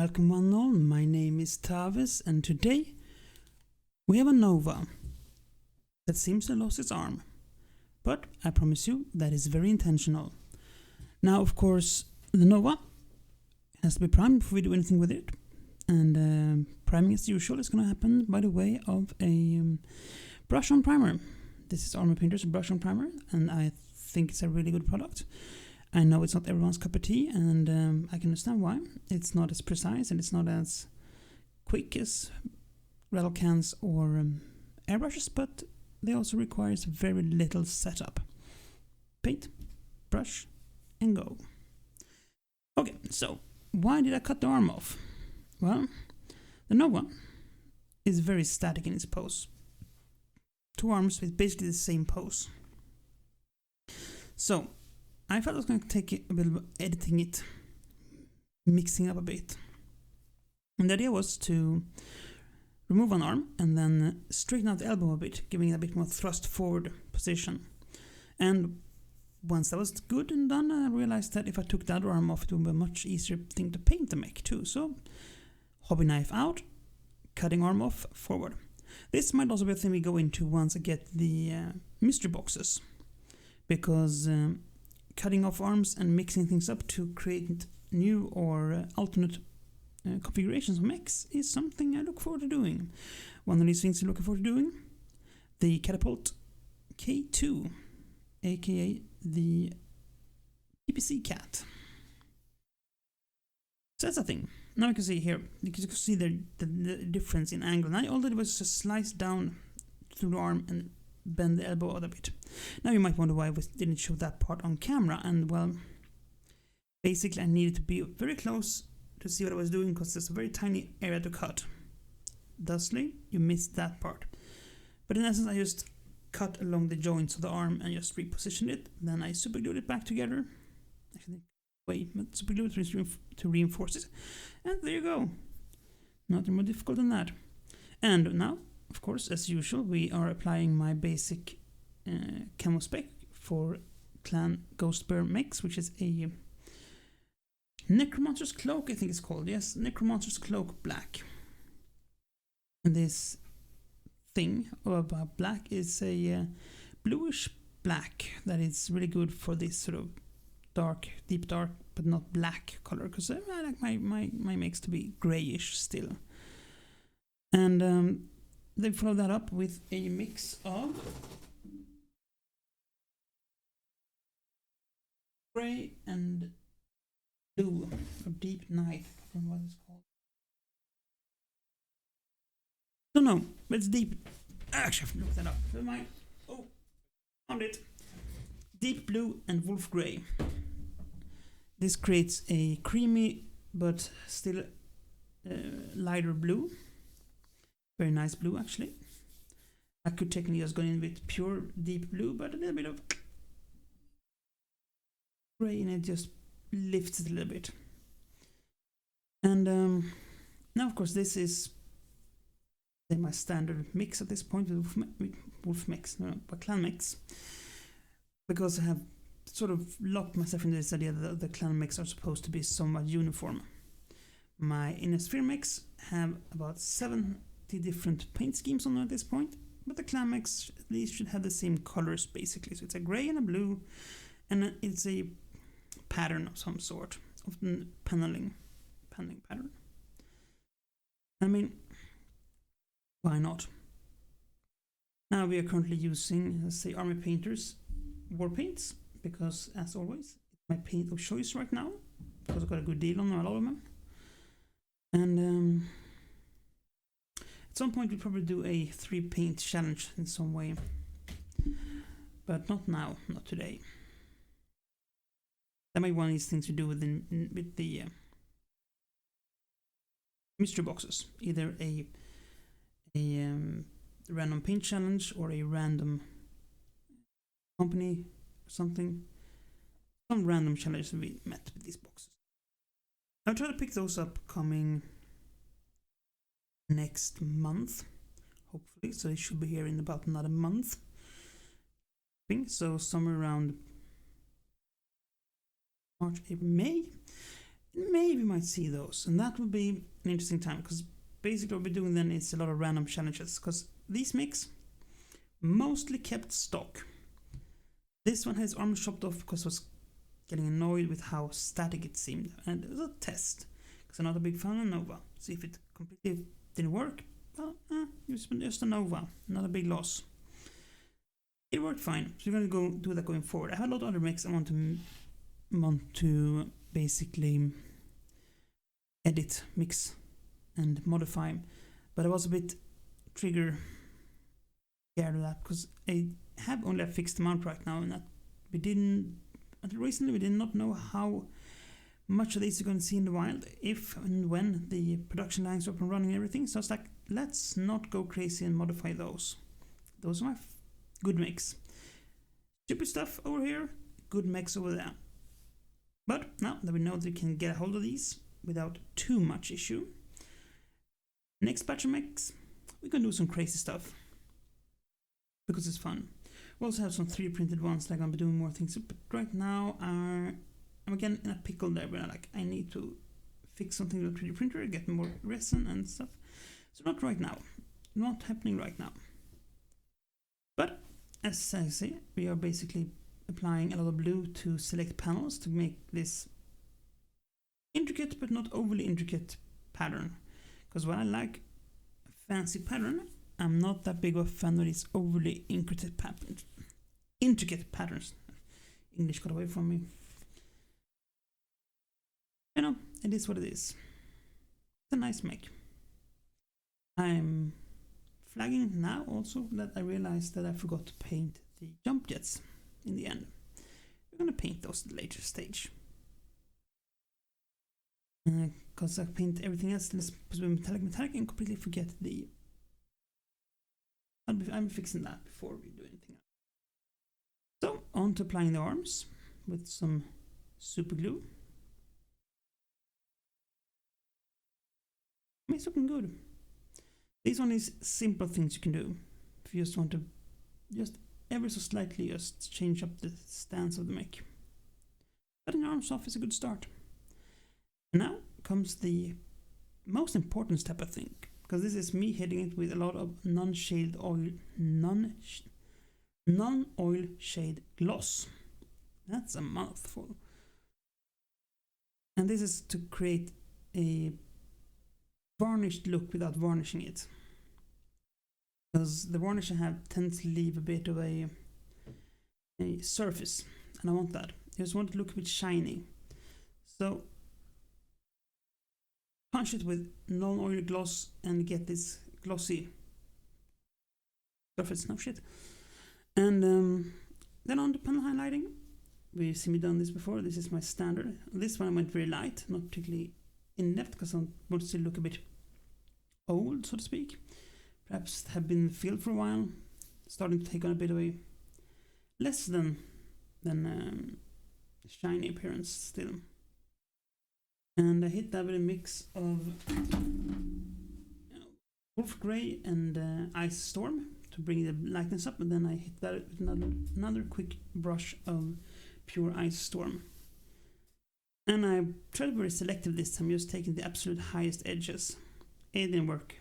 Welcome one all, my name is Tawess and today we have a Nova that seems to have lost its arm. But I promise you that is very intentional. Now of course the Nova has to be primed before we do anything with it. And priming as usual is going to happen by the way of a brush on primer. This is Armor Painter's brush on primer and I think it's a really good product. I know it's not everyone's cup of tea, and I can understand why. It's not as precise and it's not as quick as rattle cans or airbrushes, but they also requires very little setup. Paint, brush, and go. Okay, so why did I cut the arm off? Well, the Nova is very static in its pose. Two arms with basically the same pose. So I thought I was going to take a bit of editing it, mixing up a bit. And the idea was to remove one arm and then straighten out the elbow a bit, giving it a bit more thrust forward position. And once that was good and done, I realized that if I took the other arm off, it would be a much easier thing to paint the mech too. So, hobby knife out, cutting arm off, forward. This might also be a thing we go into once I get the mystery boxes. Because cutting off arms and mixing things up to create new or alternate configurations of mechs is something I look forward to doing. One of these things I'm looking forward to doing, the Catapult K2, aka the PPC cat. So that's a thing. Now you can see here, you can see the difference in angle. Now all I did was just slice down through the arm and bend the elbow out a bit. Now you might wonder why we didn't show that part on camera, and well, basically I needed to be very close to see what I was doing because there's a very tiny area to cut. Thusly, you missed that part. But in essence, I just cut along the joints of the arm and just repositioned it. Then I superglued it back together. Actually, wait, but superglued it to reinforce it. And there you go. Nothing more difficult than that. And now, of course, as usual, we are applying my basic camo spec for Clan Ghost Bear mechs, which is a Necromancer's Cloak, I think it's called. Yes, Necromancer's Cloak Black. And this thing about black is a bluish black that is really good for this sort of dark, deep dark, but not black color, because I like my mechs to be grayish still. And they follow that up with a mix of gray and blue, or deep night, I don't know what it's called. Don't know, but it's deep. Actually, I have to look that up. Never mind. Oh, found it. Deep blue and wolf gray. This creates a creamy but still lighter blue. Very nice blue, actually. I could technically just go in with pure deep blue, but a little bit of gray and it just lifts it a little bit. And now, of course, this is my standard mix at this point with wolf mechs, but clan mechs. Because I have sort of locked myself into this idea that the clan mechs are supposed to be somewhat uniform. My Inner Sphere mechs have about 70 different paint schemes on them at this point, but the clan mechs at least should have the same colors basically. So it's a gray and a blue, and it's a pattern of some sort, often paneling pattern. I mean, why not? Now we are currently using, let's say, Army Painter's war paints, because as always, it's my paint of choice right now, because I've got a good deal on a lot of them. And at some point we'll probably do a 3 paint challenge in some way, but not now, not today. That might be one of these things to do with the mystery boxes, either a random paint challenge or a random company or something. Some random challenges will be met with these boxes. I'll try to pick those up coming next month, hopefully. So they should be here in about another month. So somewhere around March, April, May maybe we might see those, and that would be an interesting time, because basically what we're doing then is a lot of random challenges, because these mix mostly kept stock. This one has armor chopped off because I was getting annoyed with how static it seemed, and it was a test, because I'm not a big fan of Nova. So if it completely didn't work, well, just a Nova, not a big loss. It worked fine, so we're going to do that going forward. I have a lot of other mix I want to basically edit, mix, and modify, but I was a bit trigger scared of that, because I have only a fixed amount right now, and that we didn't, until recently, we did not know how much of these you're going to see in the wild, if and when the production lines are up and running and everything. So it's like, let's not go crazy and modify those. Those are my good mix. Stupid stuff over here, good mix over there. But now that we know that we can get a hold of these without too much issue, next batch of mix, we can do some crazy stuff, because it's fun. We also have some 3D printed ones, like I'm doing more things, but right now I'm again in a pickle there, where I need to fix something with a 3D printer, get more resin and stuff. So not right now, not happening right now. But as I say, we are basically applying a lot of blue to select panels to make this intricate but not overly intricate pattern. Because when I like a fancy pattern, I'm not that big of a fan of these overly intricate patterns. English got away from me. You know, it is what it is. It's a nice make. I'm flagging now also that I realized that I forgot to paint the jump jets in the end. We're going to paint those at a later stage. Because I paint everything else, let's put metallic, and completely forget the... I'm fixing that before we do anything else. So, on to applying the arms with some super glue. It's looking good. This one is simple things you can do. If you just want to, just ever so slightly, just change up the stance of the mech. Cutting the arms off is a good start. And now comes the most important step, I think, because this is me hitting it with a lot of non-oil shade gloss. That's a mouthful. And this is to create a varnished look without varnishing it, because the varnish I have tends to leave a bit of a surface, and I want that. I just want it to look a bit shiny, so punch it with non-oil gloss and get this glossy surface. No shit. And then on the panel highlighting, we've seen me done this before. This is my standard. This one I went very light, not particularly in depth, because I want to still look a bit old, so to speak. Perhaps have been filled for a while, starting to take on a bit of a less than shiny appearance still. And I hit that with a mix of Wolf Grey and Ice Storm to bring the lightness up, and then I hit that with another quick brush of pure Ice Storm. And I tried to be very selective this time, just taking the absolute highest edges. It didn't work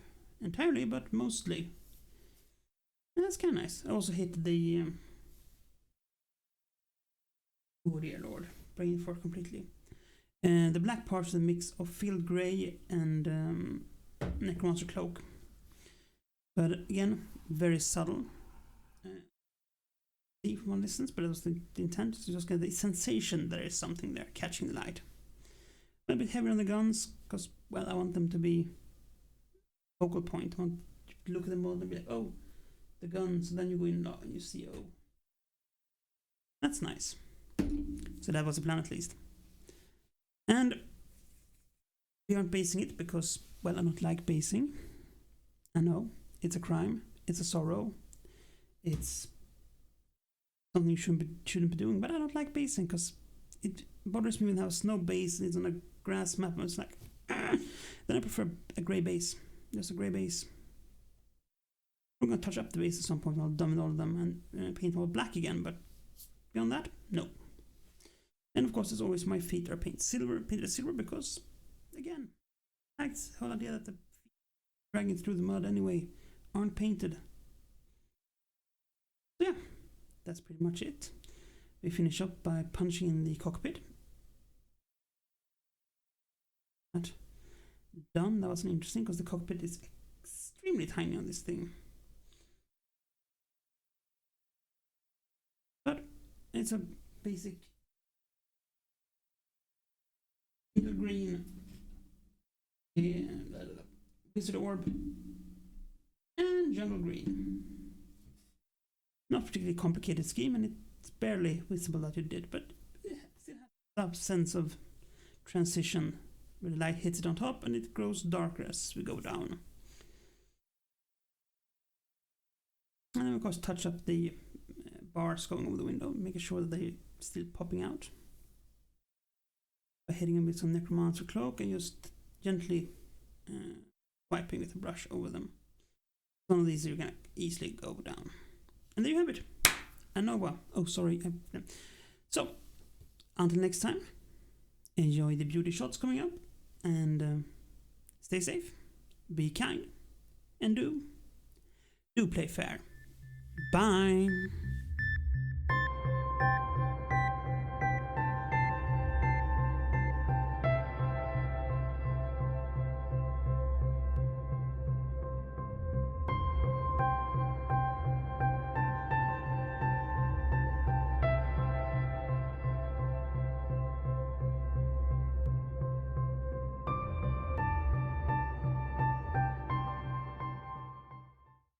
entirely, but mostly. And that's kind of nice. I also hit the... oh dear lord, brain fart completely. The black parts of the mix of Field Grey and Necromancer Cloak. But again, very subtle. See from one distance, but it was the intent to just get the sensation there is something there catching the light. A bit heavier on the guns, because, well, I want them to be focal point. I want you to look at them all and be like, oh, the guns, and then you go in and you see, oh. That's nice. So that was the plan at least. And we aren't basing it because, well, I don't like basing. I know, it's a crime, it's a sorrow, it's something you shouldn't be doing, but I don't like basing because it bothers me when I have snow base and it's on a grass map and it's like, then I prefer a grey base, just a grey base. I'm going to touch up the base at some point and I'll dumb all of them and paint them all black again, but beyond that, no. And of course, as always, my feet are painted silver because, again, that's the whole idea that the feet dragging through the mud anyway aren't painted. So yeah, that's pretty much it. We finish up by punching in the cockpit. That done. That was interesting because the cockpit is extremely tiny on this thing. But it's a basic green wizard orb and jungle green. Not particularly complicated scheme, and it's barely visible that you did, but it still has some sense of transition where the light hits it on top and it grows darker as we go down. And then of course touch up the bars going over the window, making sure that they're still popping out. By hitting them with some necromancer cloak and just gently wiping with a brush over them. One of these are gonna easily go down. And there you have it. Anova. Oh, sorry. So, until next time, enjoy the beauty shots coming up, and stay safe, be kind, and do play fair. Bye.